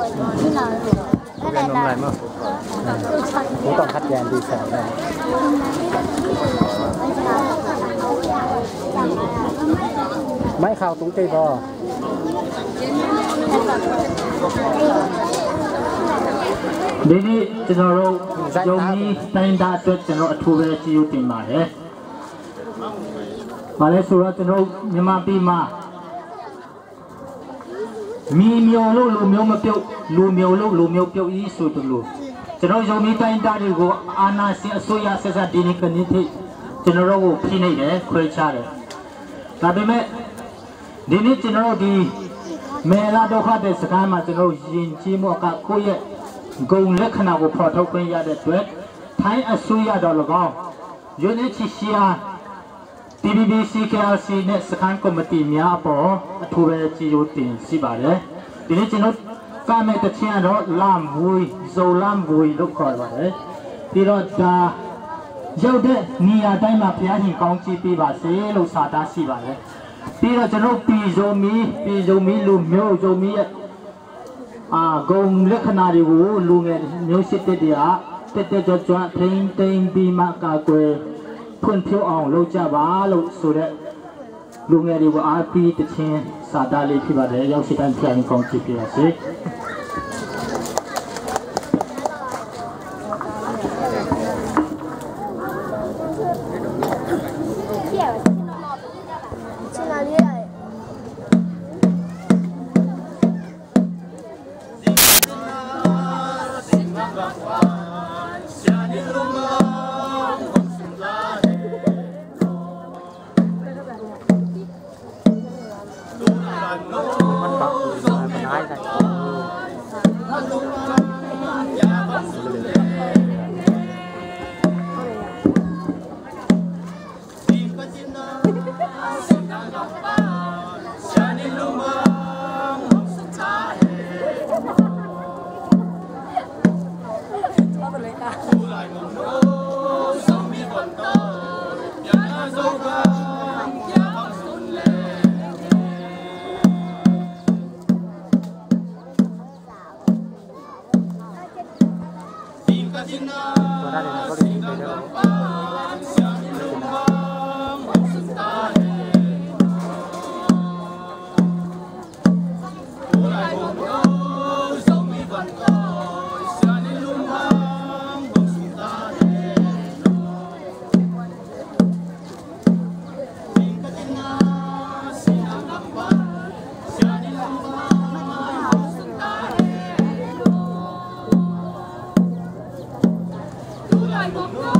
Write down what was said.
เรียนนมอะไรมั้งผมต้องคัดแยกดีแสนเลยไม่ข่าวตุ้งตีบอဒီနေ့ကျွန်တော်တို့ယုံကြည်တိုင်းတာအတွက်ကျွန်တော်အထူးပဲကြည့်ရတင်ပါတယ်။ဘာလဲဆိုတော့ကျွန်တော်မြန်မာပြည်မှာမီမျိုးလို့လူမျိုးမပြုတ်လူမျိုးလို့လူမျိုးပြုတ်ဤဆိုတယ်လို့ကျွန်တော်ယုံကြည်တိုင်းတာတွေကိုအာဏာရှင်အစိုးရဆက်ဆက်ဒီနေ့ကနေ့ထိကျွန်တော်တို့ကိုဖိနှိပ်တယ်ခွဲခြားတယ်။ဒါပေမဲ့ဒီနေ့ကျွန်တော်တို့ဒီမေလာဒုက္ခတဲ့စကားမှာကျွန်တော်ယဉ်ကျေးမှုကကိုယ့်ရဲ့ဂုံလက္ခဏာကိုဖော်ထုတ်ခွင့်ရတဲ့အတွက်ထိုင်းအစိုးရတော်၎င်း UNHCR TBBC KLC နဲ့စခန်းကော်မတီများအပေါ်အထူးပဲကြည်ညိုတင်ရှိပါတယ်ဒီနေ့ကျွန်တော်ကမဲ့တချင်တော့လမ်ဝီဇိုလမ်ဝီလို့ခေါ်ပါတယ်ပြီးတော့ဒါရောက်တဲ့နေရာတိုင်းမှာဘုရားရှင်ကောင်းချီးပေးပါစေလို့စာသားရှိပါတယ်ပြီးတော့ကျွန်တော်ပြည်စုံမီလူမျိုးစုံမီရဲ့ဂုံလက္ခဏာတွေကိုလူငယ်မျိုးစစ်တဲ့တက်ကြွထိန်ပြီးမှကာကွယ်ဖွံ့ဖြိုးအောင်လုပ်ကြပါလို့ဆိုတဲ့လူငယ်တွေကိုအားပေးတခြင်းစာသားလေးဖြစ်ပါတယ်ရောက်ရှိတိုင်းပြန်ကောင်းချီးပေးပါစေGo, go, go.